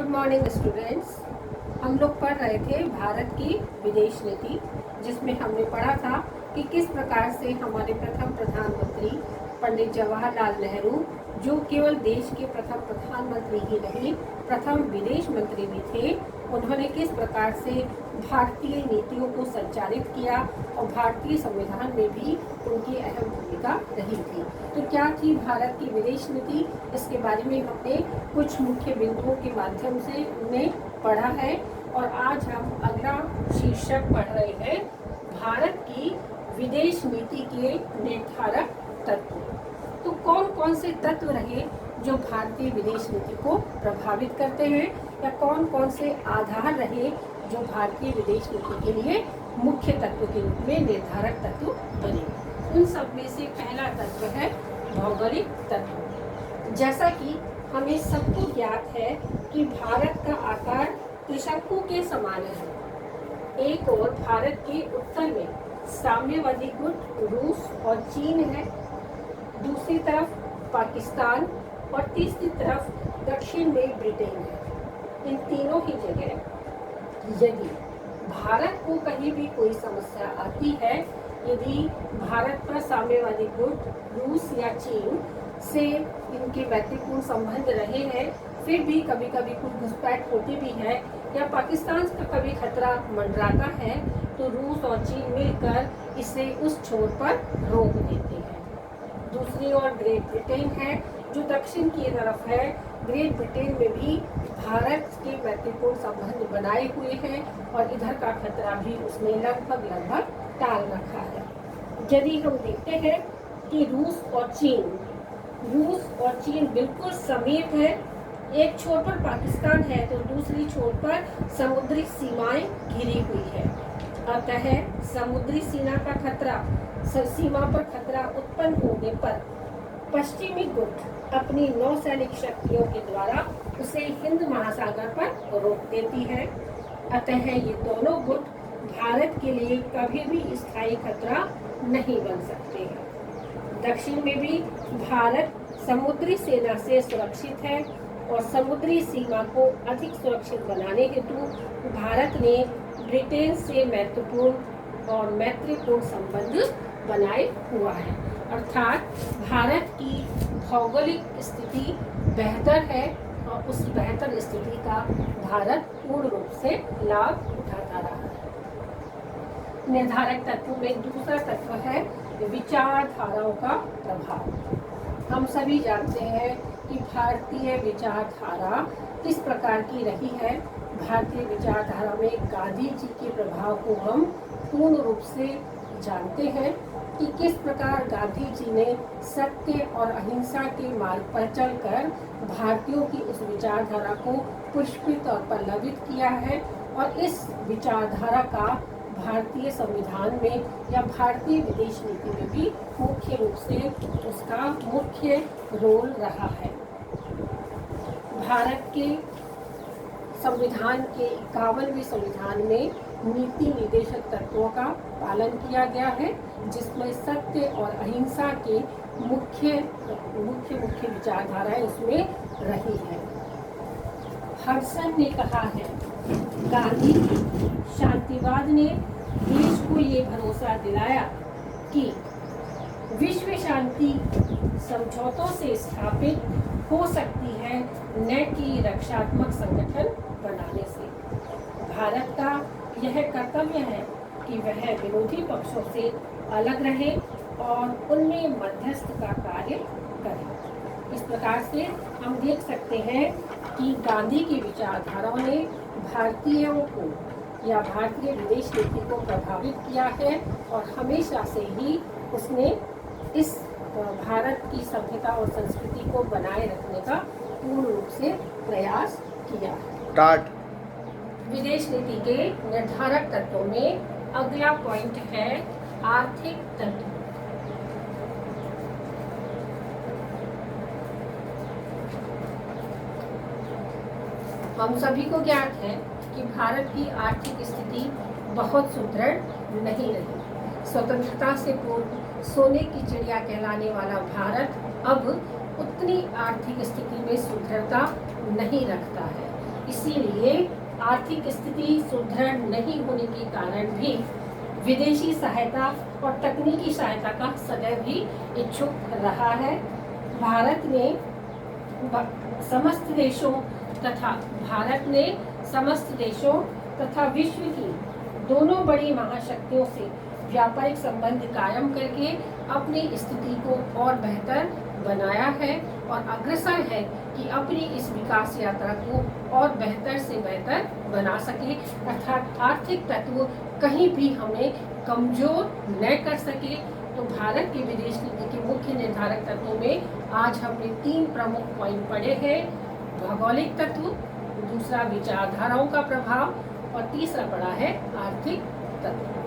Good morning students. हम लोग पढ़ रहे थे भारत की विदेश नीति, जिसमें हमने पढ़ा था कि किस प्रकार से हमारे प्रथम प्रधानमंत्री पंडित जवाहरलाल नेहरू, जो केवल देश के प्रथम प्रधानमंत्री ही नहीं प्रथम विदेश मंत्री भी थे, उन्होंने किस प्रकार से भारतीय नीतियों को संचालित किया और भारतीय संविधान में भी उनकी अहम भूमिका रही थी। तो क्या थी भारत की विदेश नीति, इसके बारे में हमने कुछ मुख्य बिंदुओं के माध्यम से उन्हें पढ़ा है। और आज हम अगला शीर्षक पढ़ रहे हैं, भारत की विदेश नीति के निर्धारक तत्व। तो कौन कौन से तत्व रहे जो भारतीय विदेश नीति को प्रभावित करते हैं, या कौन कौन से आधार रहे जो भारतीय विदेश नीति के लिए मुख्य तत्व के रूप में निर्धारक तत्व बने। उन सब में से पहला तत्व है भौगोलिक तत्व। जैसा कि हमें सबको ज्ञात है कि भारत का आकार त्रिशंकु के समान है। एक ओर भारत के उत्तर में साम्यवादी गुट रूस और चीन है, दूसरी तरफ पाकिस्तान और तीसरी तरफ दक्षिण में ब्रिटेन है। इन तीनों ही जगह यदि भारत को कहीं भी कोई समस्या आती है, यदि भारत पर साम्यवादी गुट रूस या चीन से इनके मैत्रीपूर्ण संबंध रहे हैं, फिर भी कभी कभी कुछ घुसपैठ होती भी है या पाकिस्तान का कभी खतरा मंडराता है, तो रूस और चीन मिलकर इसे उस छोर पर रोक देते हैं। दूसरी ओर ग्रेट ब्रिटेन है जो दक्षिण की तरफ है। ग्रेट ब्रिटेन में भी भारत के मैत्रीपूर्ण संबंध बनाए हुए हैं और इधर का खतरा भी उसने लगभग टाल रखा है। यदि हम देखते हैं कि रूस और चीन बिल्कुल समीप है, एक छोर पर पाकिस्तान है तो दूसरी छोर पर समुद्री सीमाएं घिरी हुई है। अतः समुद्री सीमा पर खतरा उत्पन्न होने पर पश्चिमी गुट अपनी नौसैनिक शक्तियों के द्वारा उसे हिंद महासागर पर रोक देती है। अतः ये दोनों गुट भारत के लिए कभी भी स्थायी खतरा नहीं बन सकते हैं। दक्षिण में भी भारत समुद्री सेना से सुरक्षित है और समुद्री सीमा को अधिक सुरक्षित बनाने हेतु भारत ने ब्रिटेन से मैत्रीपूर्ण संबंध बनाए हुआ है। अर्थात भारत की भौगोलिक स्थिति बेहतर है और उस बेहतर स्थिति का भारत पूर्ण रूप से लाभ उठाता रहा है। निर्धारक तत्व में दूसरा तत्व है विचारधाराओं का प्रभाव। हम सभी जानते हैं कि भारतीय विचारधारा किस प्रकार की रही है। भारतीय विचारधारा में गांधी जी के प्रभाव को हम पूर्ण रूप से जानते हैं कि किस प्रकार गांधी जी ने सत्य और अहिंसा के मार्ग पर चलकर भारतीयों की उस विचारधारा को पुष्पित और पल्लवित किया है, और इस विचारधारा का भारतीय संविधान में या भारतीय विदेश नीति में भी मुख्य रूप से उसका मुख्य रोल रहा है। भारत के संविधान के 51वें संविधान में नीति निर्देशक तत्वों का पालन किया गया है, जिसमें सत्य और अहिंसा के मुख्य विचारधाराएं उसमें रही है। हडसन ने कहा है, गांधी की शांतिवाद ने देश को ये भरोसा दिलाया कि विश्व शांति समझौतों से स्थापित हो सकती है, न कि रक्षात्मक संगठन बनाने से। भारत का यह कर्तव्य है कि वह विरोधी पक्षों से अलग रहे और उनमें मध्यस्थ का कार्य करे। इस प्रकार से हम देख सकते हैं कि गांधी की विचारधाराओं ने भारतीयों को या भारतीय विदेश नीति को प्रभावित किया है, और हमेशा से ही उसने इस भारत की सभ्यता और संस्कृति को बनाए रखने का पूर्ण रूप से प्रयास किया। विदेश नीति के निर्धारक तत्वों में अगला पॉइंट है आर्थिक तत्व। हम सभी को ज्ञात है कि भारत की आर्थिक स्थिति बहुत सुदृढ़ नहीं रही। स्वतंत्रता से पूर्व सोने की चिड़िया कहलाने वाला भारत अब उतनी आर्थिक स्थिति में सुदृढ़ता नहीं रखता है। इसीलिए आर्थिक स्थिति सुदृढ़ नहीं होने के कारण भी विदेशी सहायता और तकनीकी सहायता का सदैव ही इच्छुक रहा है। भारत ने समस्त देशों तथा विश्व की दोनों बड़ी महाशक्तियों से व्यापारिक संबंध कायम करके अपनी स्थिति को और बेहतर बनाया है और अग्रसर है कि अपनी इस विकास यात्रा को और बेहतर से बेहतर बना सके, अर्थात आर्थिक तत्व कहीं भी हमें कमजोर न कर सके। तो भारत की विदेश नीति के मुख्य निर्धारक तत्वों में आज हमने 3 प्रमुख पॉइंट पढ़े हैं। भौगोलिक तत्व, दूसरा विचारधाराओं का प्रभाव और तीसरा पड़ा है आर्थिक तत्व।